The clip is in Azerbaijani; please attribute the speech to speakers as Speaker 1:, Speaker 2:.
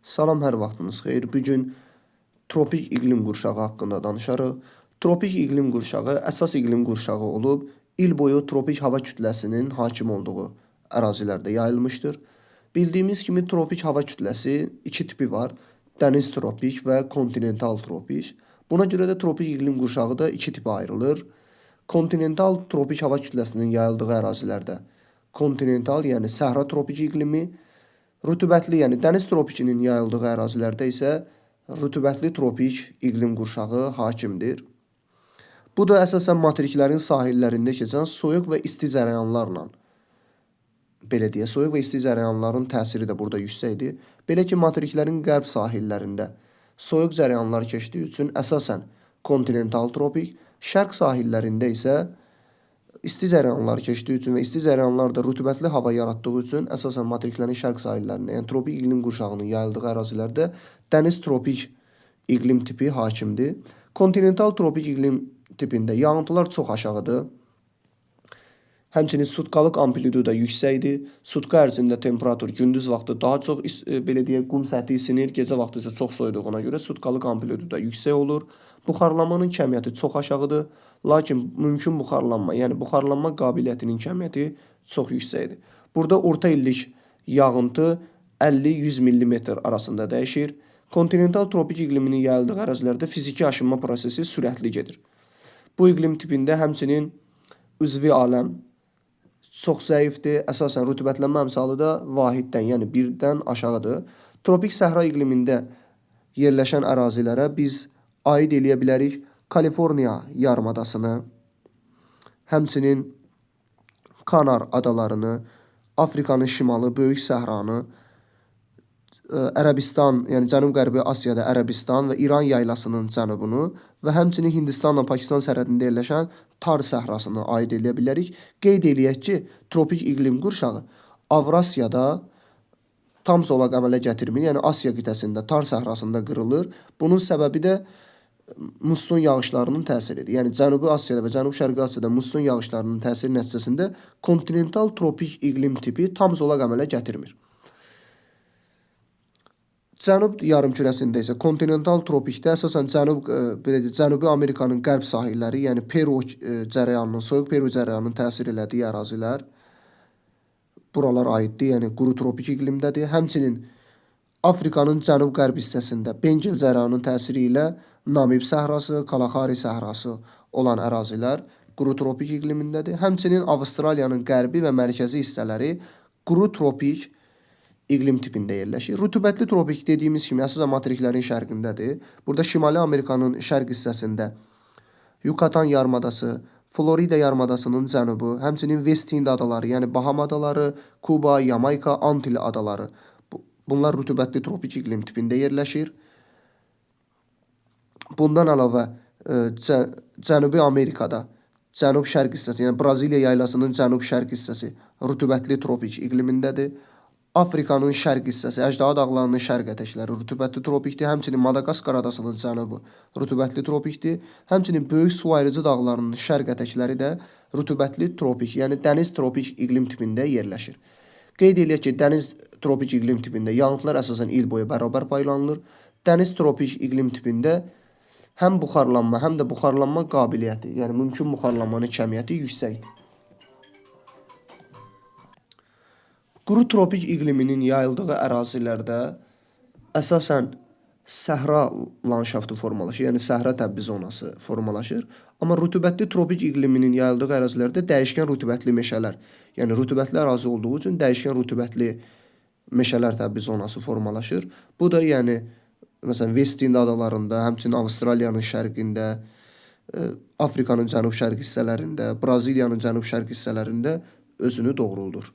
Speaker 1: Salam, hər vaxtınız xeyir. Bugün tropik iqlim qurşağı haqqında danışarıq. Tropik iqlim qurşağı əsas iqlim qurşağı olub, il boyu tropik hava kütləsinin hakim olduğu ərazilərdə yayılmışdır. Bildiyimiz kimi tropik hava kütləsi iki tipi var. Dəniz tropik və kontinental tropik. Buna görə də tropik iqlim qurşağı da iki tipə ayrılır. Kontinental tropik hava kütləsinin yayıldığı ərazilərdə kontinental, yəni səhra tropik iqlimi, rütubətli, yəni dəniz tropikinin yayıldığı ərazilərdə isə rütubətli tropik iqlim qurşağı hakimdir. Bu da əsasən materiklərin sahillərində keçən soyuq və isti cərəyanlarla, belə deyə, soyuq və isti cərəyanların təsiri də burada yüksəkdir. Belə ki, materiklərin qərb sahillərində soyuq cərəyanlar keçdiyi üçün əsasən kontinental tropik, şərq sahillərində isə isti cərəyanlar keçdiyi üçün və isti cərəyanlar da rütubətli hava yaratdığı üçün əsasən materiklərin şərq sahillərində, yəni tropik iqlim qurşağının yayıldığı ərazilərdə dəniz tropik iqlim tipi hakimdir. Kontinental tropik iqlim tipində yağıntılar çox aşağıdır. Həmçinin sutkalıq amplitudu da yüksəkdir. Sutka ərzində temperatur gündüz vaxtı daha çox belə deyək, qum səthi isinir, gecə vaxtı isə çox soyuduğuna görə sutkalıq amplitudu da yüksək olur. Buxarlanmanın kəmiyyəti çox aşağıdır, lakin mümkün buxarlanma, yəni buxarlanma qabiliyyətinin kəmiyyəti çox yüksəkdir. Burada orta illik yağıntı 50-100 mm arasında dəyişir. Kontinental tropik iqliminin yayıldığı ərazilərdə fiziki aşınma prosesi sürətli gedir. Bu iqlim tipində həmçinin üzvi aləm çox zəifdir. Əsasən rütubətlənmə əmsalı da vahiddən, yəni birdən aşağıdır. Tropik səhra iqlimində yerləşən ərazilərə biz aid eləyə bilərik Kaliforniya yarımadasını, həmçinin Kanar adalarını, Afrikanın şimalı, Böyük Səhranı, Ərəbistan, yəni Cənub-Qərbi Asiyada Ərəbistan və İran yaylasının cənubunu və həmçinin Hindistanla Pakistan sərhədində yerləşən Tar səhrasını aid eləyə bilərik. Qeyd eləyək ki, tropik iqlim qurşağı Avrasiyada tam zolaq əmələ gətirmir, yəni Asiya qitəsində Tar səhrasında qırılır. Bunun səbəbi də musson yağışlarının təsiridir. Yəni Cənubi Asiyada və Cənub-Şərqi Asiyada musson yağışlarının təsiri nəticəsində kontinental tropik iqlim tipi tam zolaq əmələ gətirmir. Cənub yarımkürəsində isə kontinental tropikdə əsasən Cənubi Amerikanın qərb sahilləri, yəni Peru cərəyanının, soyuq Peru cərəyanının təsir elədiyi ərazilər buralar aiddir, yəni quru tropik iqlimdədir. Həmçinin Afrikanın cənub-qərb hissəsində Bengel cərəyanının təsiri ilə Namib səhrası, Kalahari səhrası olan ərazilər quru tropik iqlimindədir. Həmçinin Avstraliyanın qərbi və mərkəzi hissələri quru tropik iqlim tipində yerləşir. Rütubətli tropik dediyimiz kimi əsasən materiklərin şərqindədir. Burada Şimali Amerikanın şərq hissəsində Yucatan yarımadası, Florida yarımadasının cənubu, həmçinin West Hind adaları, yəni Baham adaları, Kuba, Yamayka, Antil adaları. Bunlar rütubətli tropik iqlim tipində yerləşir. Bundan əlavə Cənubi Amerikada cənub-şərq hissəsi, yəni Braziliya yaylasının cənub-şərq hissəsi rütubətli tropik iqlimindədir. Afrikanın şərq hissəsi, Əjdaha dağlarının şərq ətəkləri rütubətli tropikdir. Həmçinin Madagaskar adasının cənubu rütubətli tropikdir. Həmçinin böyük su ayırıcı dağlarının şərq ətəkləri də rütubətli tropik, yəni dəniz tropik iqlim tipində yerləşir. Qeyd eləyək ki, dəniz tropik iqlim tipində yağıntılar əsasən il boyu bərabər paylanılır. Dəniz tropik iqlim tipində həm buxarlanma, həm də buxarlanma qabiliyyəti, yəni mümkün buxarlanmanın kəmiyyəti yüksəkdir. Quru tropik iqliminin yayıldığı ərazilərdə əsasən səhra landşaftı formalaşır, yəni səhra təbii zonası formalaşır. Amma rütubətli tropik iqliminin yayıldığı ərazilərdə dəyişkən rütubətli meşələr, yəni rütubətli ərazi olduğu üçün dəyişkən rütubətli meşələr təbii zonası formalaşır. Bu da yəni məsələn West Hind adalarında, həmçinin Avstraliyanın şərqində, Afrikanın cənub-şərq hissələrində, Braziliyanın cənub-şərq hissələrində özünü doğruldur.